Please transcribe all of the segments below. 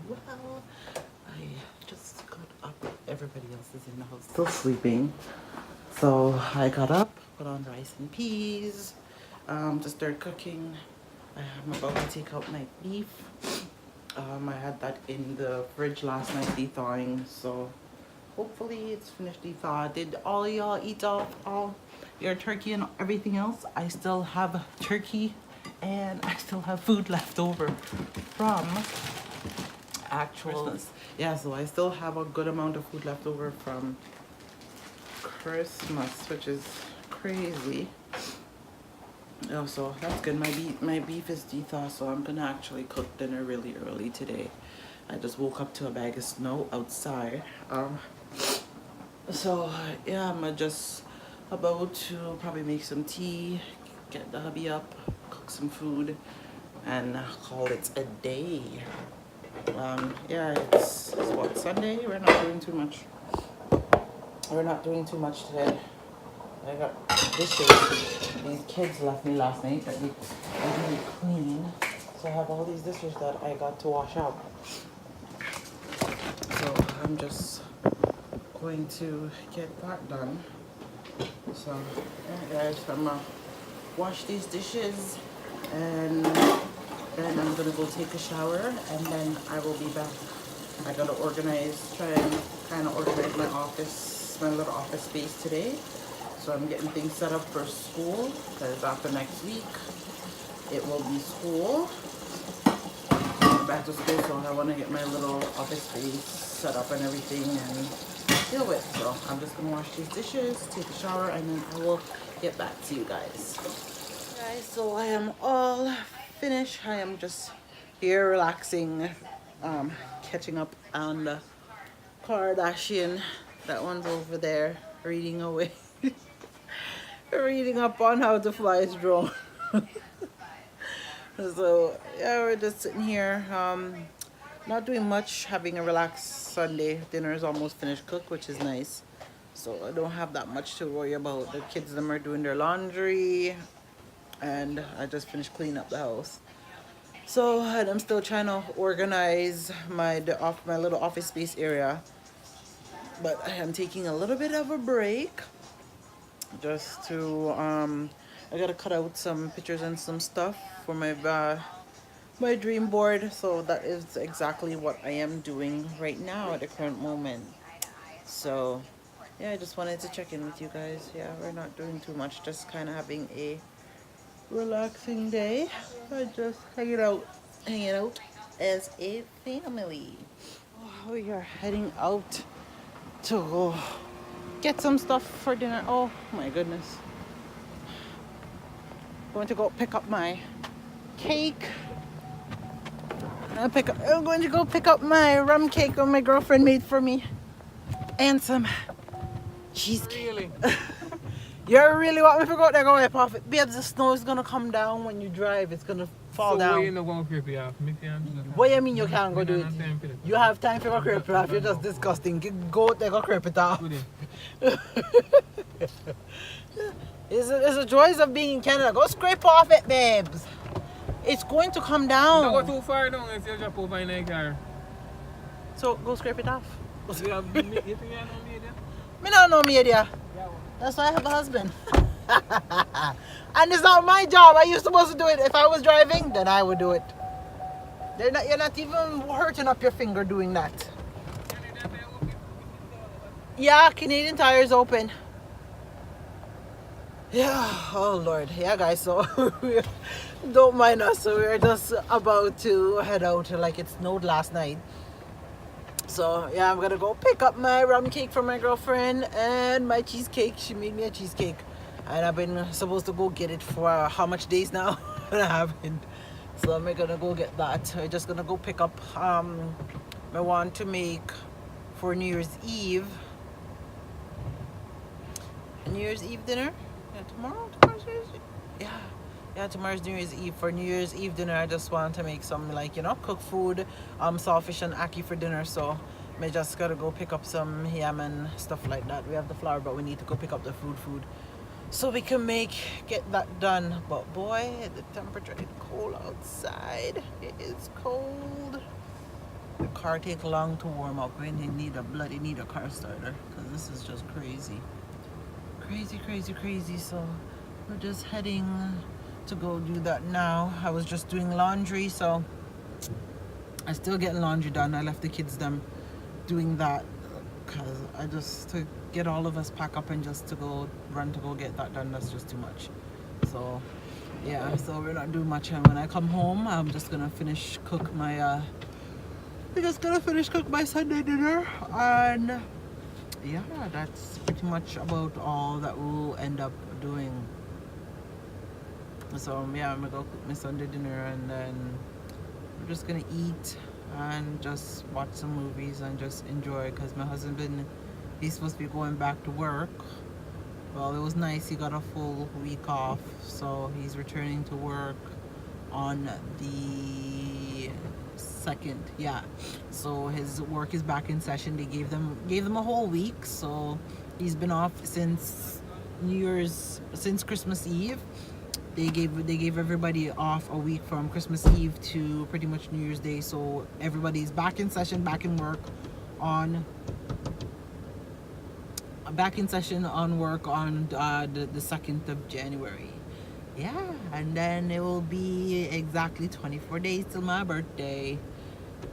well. I just got up. Everybody else is in the house still sleeping. So I got up, put on rice and peas, to start cooking. I'm about to take out my beef. I had that in the fridge last night de-thawing, so hopefully it's finished de-thaw. Did all of y'all eat off all your turkey and everything else? I still have turkey and I still have food left over from actual Christmas. Yeah, so I still have a good amount of food left over from Christmas, which is crazy. Oh, so that's good. My beef is de-thawed, so I'm gonna actually cook dinner really early today. I just woke up to a bag of snow outside. So yeah, I'm just about to probably make some tea, get the hubby up, cook some food, and call it a day. Yeah, it's what, Sunday? We're not doing too much. We're not doing too much today. I got dishes. These kids left me last night that I didn't clean. So I have all these dishes that I got to wash out. So I'm just going to get that done. So yeah, guys, I'm gonna wash these dishes and then I'm gonna go take a shower and then I will be back. I gotta try and kind of organize my office, my little office space today. So I'm getting things set up for school because after next week it will be school. Back to school, so I want to get my little office space set up and everything and deal with. So I'm just gonna wash these dishes, take a shower, and then I will get back to you guys. Guys, so I am all finished. I am just here relaxing, catching up on the Kardashian. That one's over there reading away. Reading up on how to fly his drone. So yeah, we're just sitting here, not doing much, having a relaxed Sunday. Dinner is almost finished cooked, which is nice. So I don't have that much to worry about. The kids them are doing their laundry and I just finished cleaning up the house. So and I'm still trying to organize my little office space area. But I am taking a little bit of a break. Just to I gotta cut out some pictures and some stuff for my dream board. So that is exactly what I am doing right now at the current moment. So yeah, I just wanted to check in with you guys. Yeah, we're not doing too much, just kind of having a relaxing day. Just hanging out as a family. Oh, we are heading out to go get some stuff for dinner. Oh my goodness. Going to go pick up my cake. I'm going to go pick up my rum cake that my girlfriend made for me. And some cheesecake. Really? You really want me to go out there and go wipe off it? Babes, the snow is going to come down when you drive. It's going to fall down. So you not going to creep you off? What do you mean you can't go do it? You have time to go creep it off. You're just disgusting. Go out there and go creep it off. It's the joys of being in Canada. Go scrape off it, babes. It's going to come down. Don't go too far down and you drop over in the car. So go scrape it off. You think you know media? Me don't know media. That's why I have a husband. And it's not my job. Are you supposed to do it? If I was driving, then I would do it. You're not even hurting up your finger doing that. Yeah, Canadian Tire's open. Yeah, oh Lord. Yeah, guys, so don't mind us. So we're just about to head out. Like it snowed last night. So yeah, I'm gonna go pick up my rum cake from my girlfriend and my cheesecake. She made me a cheesecake. And I've been supposed to go get it for how much days now? And I haven't. So I'm gonna go get that. I'm just gonna go pick up I want to make for New Year's Eve. New Year's Eve dinner? Yeah, tomorrow's New Year's Eve? Yeah, tomorrow's New Year's Eve. For New Year's Eve dinner, I just want to make some, like, you know, cook food, saltfish and ackee for dinner. So I just gotta go pick up some yam and stuff like that. We have the flour, but we need to go pick up the food so we can get that done. But boy, the temperature is cold outside. It is cold. the car take long to warm up when you need a car starter, because this is just crazy. Crazy. So we're just heading to go do that now. I was just doing laundry, so I still getting laundry done. I left the kids them doing that because I just to get all of us pack up and just to go get that done, that's just too much. So yeah, so we're not doing much, and when I come home I'm just gonna finish cook my Sunday dinner, and yeah, that's pretty much about all that we'll end up doing. So yeah, I'm gonna go cook my Sunday dinner, and then we're just gonna eat and just watch some movies and just enjoy, because my husband he's supposed to be going back to work. Well, it was nice, he got a full week off, so he's returning to work on the 2nd. Yeah, so his work is back in session. They gave them a whole week, so he's been off since Christmas Eve. They gave everybody off a week from Christmas Eve to pretty much New Year's Day, so everybody's back in session, back in work on the 2nd of January. Yeah, and then it will be exactly 24 days till my birthday.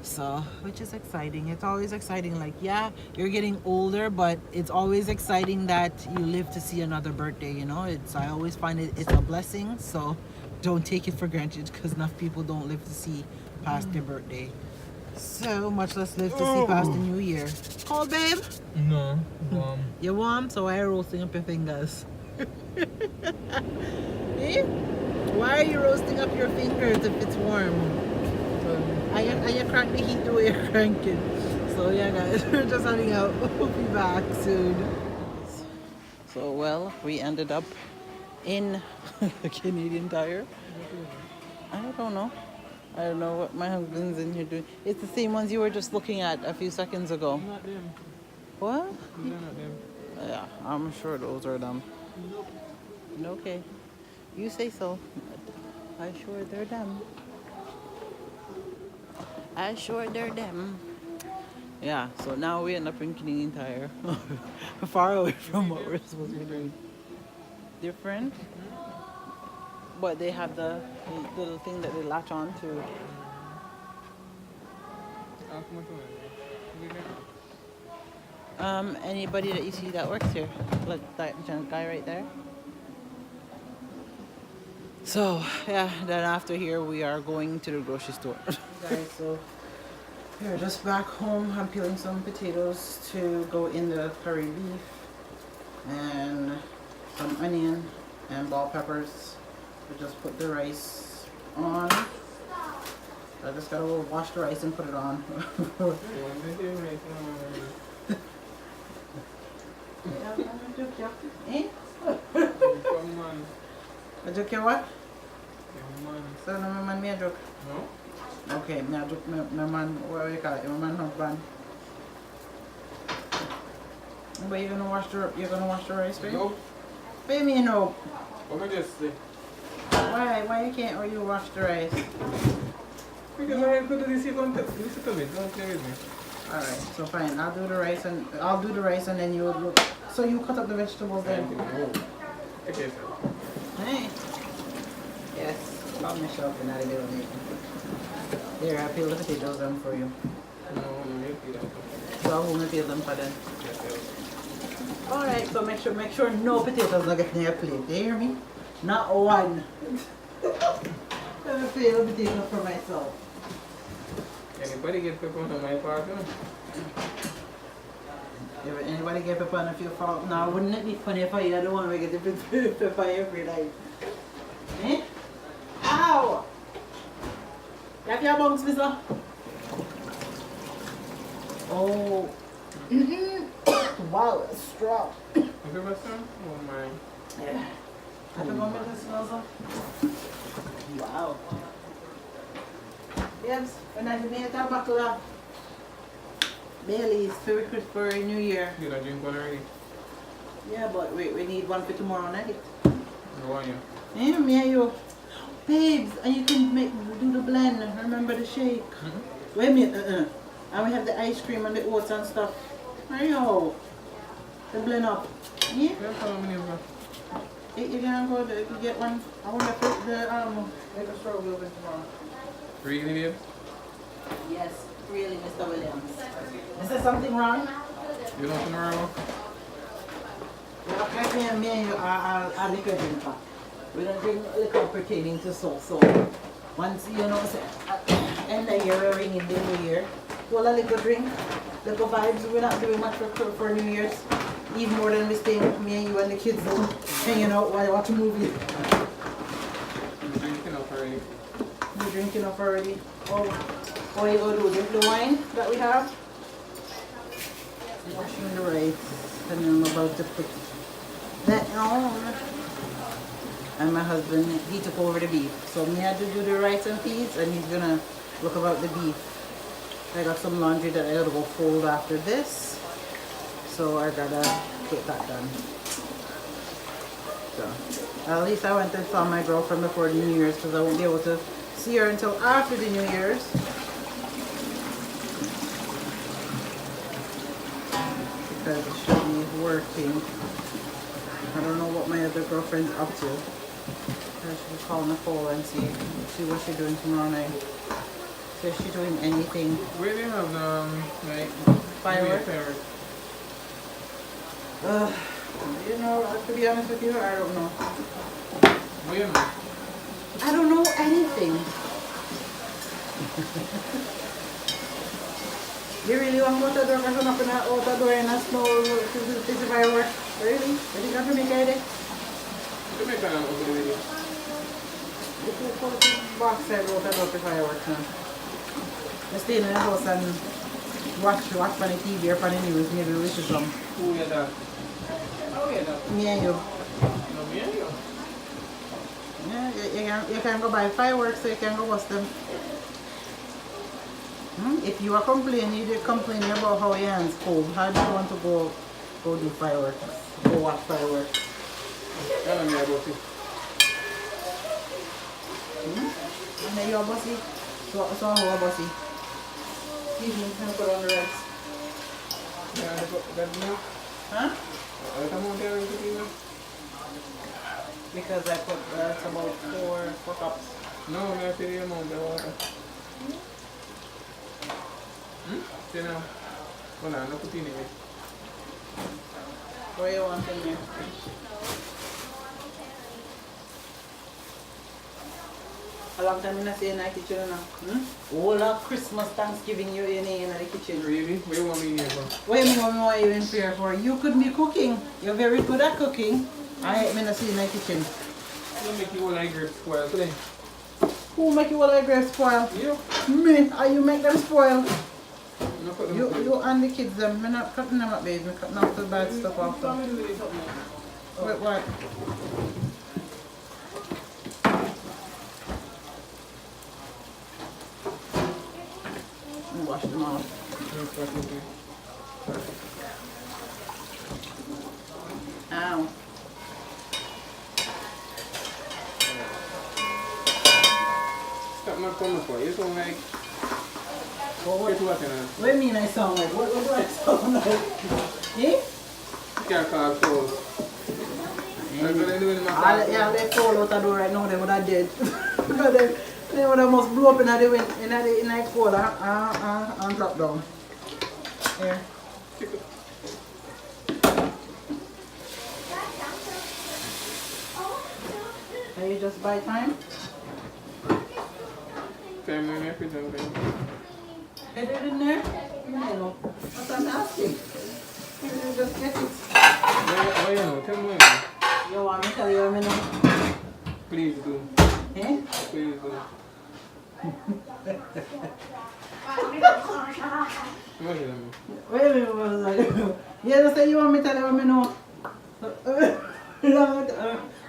So, which is exciting. It's always exciting. Like, yeah, you're getting older, but it's always exciting that you live to see another birthday, you know? I always find it's a blessing, so don't take it for granted, because enough people don't live to see past their birthday. So much less live to see past the new year. Cold, babe? No, warm. You're warm? So why are you roasting up your fingers? Eh? Why are you roasting up your fingers if it's warm? And you crank the heat the way you're cranking. So yeah, guys, we're just heading out. We'll be back soon. So well, we ended up in a Canadian Tire. I don't know what my husband's in here doing. It's the same ones you were just looking at a few seconds ago. Not them. What? They're not them. Yeah, I'm sure those are them. Nope. Okay, you say so. I sure they're them. Yeah, so now we end up in Canadian Tire. Far away from what we're supposed to be doing. Different? But they have the little thing that they latch on to. Anybody that you see that works here? Like that guy right there? So, yeah, then after here we are going to the grocery store. Guys, so we're just back home. I'm peeling some potatoes to go in the curry beef, and some onion and bell peppers. We just put the rice on. I just gotta go wash the rice and put it on. Eh? A joke what? So no man me a joke? No? Okay, me a joke my man, what do you call it? My man husband. But you're gonna wash the rice, babe? No. Pay me no. What I just say? Why you can't or you wash the rice? Because I could do this, you don't play with me. Alright, so fine. I'll do the rice and then you'll look. So you cut up the vegetables then? Okay, sir. Hey. Yes. I'll mess up and I'll be able to make it. Here, I peel the potatoes down for you. No, you peel them. So I'm gonna peel them for them. Alright, so make sure no potatoes are getting your plate. You hear me? Not one. Let me peel the potato for myself. Anybody get pepper on my part? If anybody get pepper on a few fault, now wouldn't it be funny if I had the one we get the pepper every night? Eh? Ow! You have your bunks, mister? Oh. Wow, it's strong. Pepper, sir? Oh my. Yeah. I don't know what this smells like. Wow. Yes, when I made a buckle of Bailey's for New Year. You don't drink one already? Yeah, but wait, we need one for tomorrow night. How are you? Yeah, me and you. Babes, and you can do the blend. Remember the shake. Wait a minute, And we have the ice cream and the oats and stuff. There you go. The blend up. Yeah? You can go to get one. I want to put the make a store open tomorrow. Really, babe? Yes, really, Mr. Williams. Is there something wrong? You know something wrong? Well, me and you are liquor drinker. We don't drink liquor pertaining to soul. So once you know, end the year, we're ringing the new year. Well, a liquor drink, liquor vibes. We're not doing much for New Year's. Even more than we stay, me and you and the kids hanging out while you watch a movie. You're drinking up already. You're drinking up already. Oh, what are you going to do? Drink the wine that we have? Washing the rice. And then I'm about to put that on. And my husband, he took over the beef. So me had to do the rice and peas, and he's gonna look about the beef. I got some laundry that I gotta go fold after this. So I gotta get that done. So at least I went and saw my girlfriend before the New Year's because I won't be able to see her until after the New Year's. Because she'll be working. I don't know what my other girlfriend's up to. I should call Nicole and see what she's doing tomorrow night. So if she's doing anything. Where do you have like Fireworks? You know, to be honest with you, I don't know. What do you know? I don't know anything. You really want to go to the door and open that out the door and a snow to see fireworks? Really? Really got to make it? You make an open the video. If you put the box I wrote about the fireworks now. I stay in the house and watch on the TV or on the news, maybe we should come. Who is that? Oh, yeah, that. Me and you. No, me and you. Yeah, you can go buy fireworks so you can go watch them. If you are complaining, you did complain about how your hands cold. How do you want to go do fireworks? Go watch fireworks? I don't know about it. And then you're bossy. So how are bossy? Excuse me, can I put on the rest? Yeah, that milk. Huh? I come on there and put it in. Because I put it's about four cups. No, I see the amount of water. See now? Hold on, no put in it. What do you want in there? A long time in the kitchen now. All of Christmas, Thanksgiving, you're in the kitchen. Really? What do you want me in here for? What do you mean what want you in here for? You could be cooking. You're very good at cooking. I ain't been in the kitchen. I'll make you all like grapes spoil today. Who make you all like grapes spoil? You? Me. How you make them spoil? No, put them You and the kids, them. I'm not cutting them up, baby. I'm cutting off the bad stuff off them. Wait, what? Wash them off. Ow. Stop my phone for you. You sound like... What do you mean I sound like? What do I sound like? Eh? You can't call calls. That's what I do in my car. Yeah, they fall out the door right now, they would have dead. But they would have must blow up in the cold and drop down. Here. Are you just buy time? Time when I present them. Is it in there? No. What I'm asking. You just get it. Why you know? Tell me why. You want me to tell you what I know? Please do. Eh? Please do. What is it? Wait a minute. You just say you want me to tell you what I know?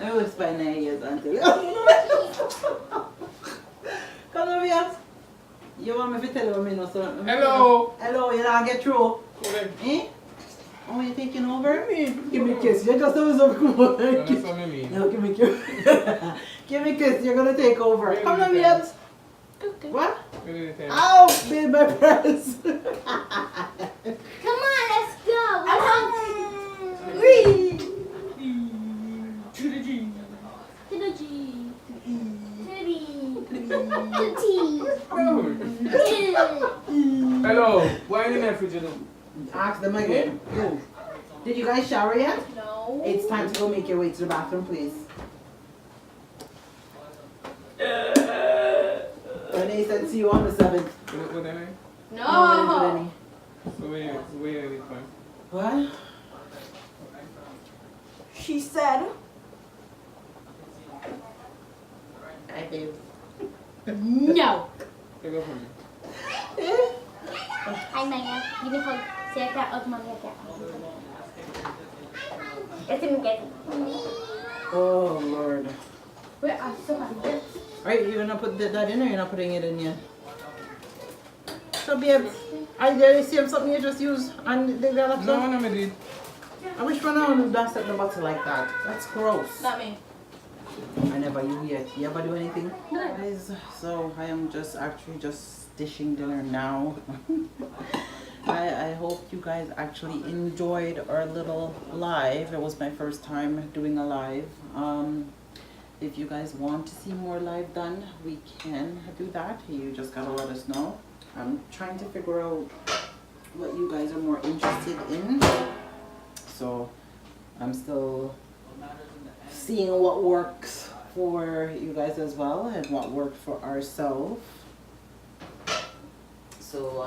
I will spend 9 years until come over here. You want me to tell you what I know? So, Hello. Hello, you don't get through. Okay. Eh? Oh, you taking over? Give me a kiss. You just always have to come over. That's what I mean. No, give me a kiss. Give me a kiss. You're going to take over. Come over here. What? Oh, babe, my press. Come on, let's go. I'm hungry. Wee. To the G. To the G. To the B. To the T. Hello, why in the refrigerator? Ask them again. Go. Did you guys shower yet? No. It's time to go make your way to the bathroom, please. Renee said see you on the 7th. What am I? No. So where are we from? What? She said. Hi, babe. No. Take off from me. Hi, Maya. Give me a hug. Say I got up, mommy. I got. It's him again. Oh, Lord. Wait, I'm so hungry. Alright, you're gonna put that in or you're not putting it in yet? So, babe, I dare you see something you just use and they got No, no, I did. I wish one of them dust at the bottle like that. That's gross. Not me. I never you yet. You ever do anything? No. Guys, so I am just actually just dishing dinner now. I hope you guys actually enjoyed our little live. It was my first time doing a live. If you guys want to see more live done, we can do that. You just gotta let us know. I'm trying to figure out what you guys are more interested in. So I'm still seeing what works for you guys as well and what worked for ourselves. So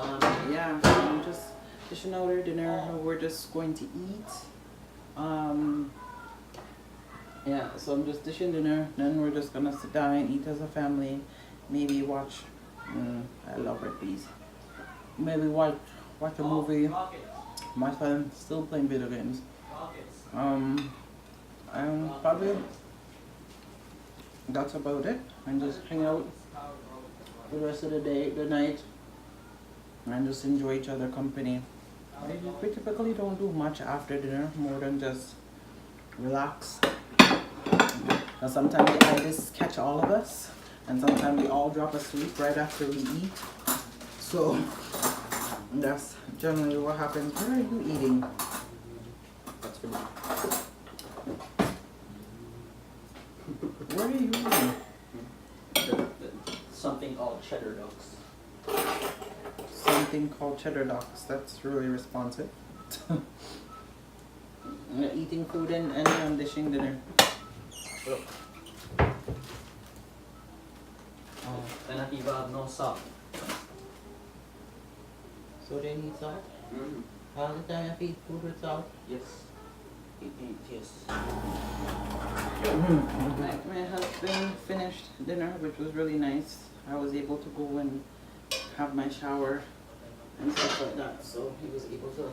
yeah, I'm just dishing out our dinner. We're just going to eat. Yeah, so I'm just dishing dinner. Then we're just gonna sit down and eat as a family. Maybe watch. I love red bees. Maybe watch a movie. My son still playing video games. Probably that's about it. And just hang out the rest of the day, the night, and just enjoy each other company. We typically don't do much after dinner more than just relax. Now sometimes the itis catch all of us, and sometimes we all drop asleep right after we eat. So that's generally what happens. Where are you eating? That's for me. Where are you eating? Something called cheddar dogs. Something called cheddar dogs. That's really responsive. Eating food and I'm dishing dinner. And I have no salt. So they need salt? Mm-hmm. All the time I feed food with salt? Yes. Yes. My husband finished dinner, which was really nice. I was able to go and have my shower and stuff like that, so he was able to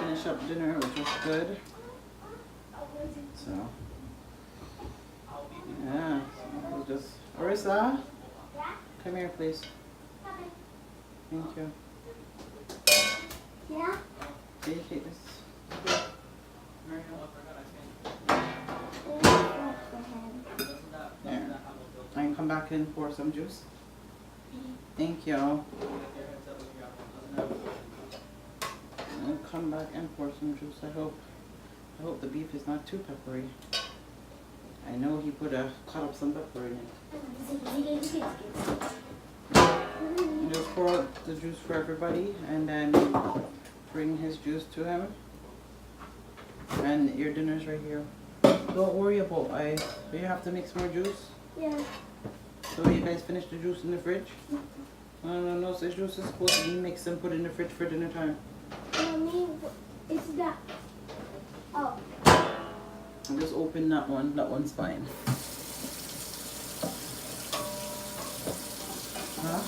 finish up dinner, which was good. So yeah, so we'll just Arissa, come here please. Thank you. Yeah. Can you take this? There. I can come back and pour some juice. Thank you. I'll come back and pour some juice. I hope the beef is not too peppery. I know he cut up some pepper in it. Just pour out the juice for everybody and then bring his juice to him. And your dinner's right here. Don't worry about ice. Do you have to mix more juice? Yeah. So you guys finished the juice in the fridge? No, so juice is supposed to be mixed and put in the fridge for dinner time. Mommy, it's that. Oh. I'll just open that one. That one's fine. Huh?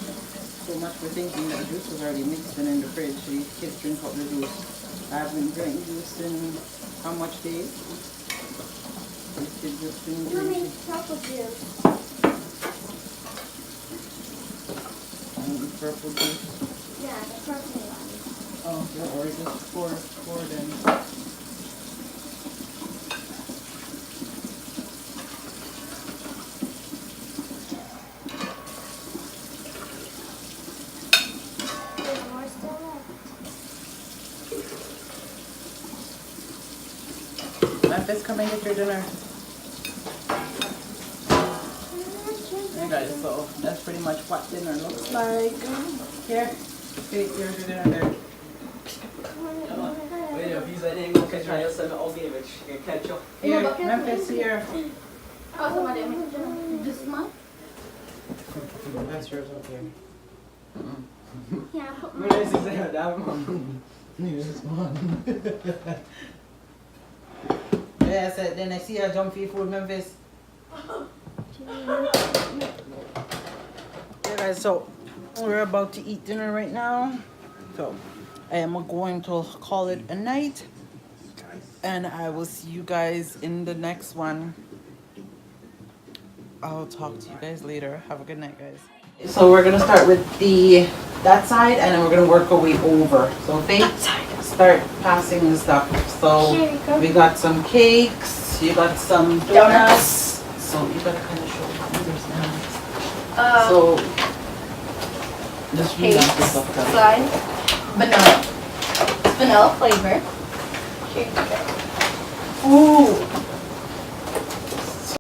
So much for thinking that the juice was already mixed and in the fridge. These kids drink up the juice. I haven't drank juice in how much days? These kids just drink Mommy, chocolate juice. Purple juice. Yeah, the purple one. Oh, yeah, or just pour them. Memphis, come and get your dinner. Hey guys, so that's pretty much what dinner looks like. Here, here's your dinner there. Wait, if he's like, ain't gonna catch my ass, I'll give it. You can catch up. Here, Memphis, here. Oh, somebody make dinner. This is mine? That's yours, okay. Yeah, put Where mine. is it? That one. Yeah, I said, then I see her jump for your food, Memphis. Yeah, guys, so we're about to eat dinner right now. So I am going to call it a night. And I will see you guys in the next one. I'll talk to you guys later. Have a good night, guys. So we're gonna start with that side, and then we're gonna work our way over. So Faith, start passing the stuff. So Here you go. we got some cakes. You got some donuts. So you gotta kind of show others now. So just read off the Cakes, stuff, guys. slide, vanilla. It's vanilla flavor. Here you go. Ooh,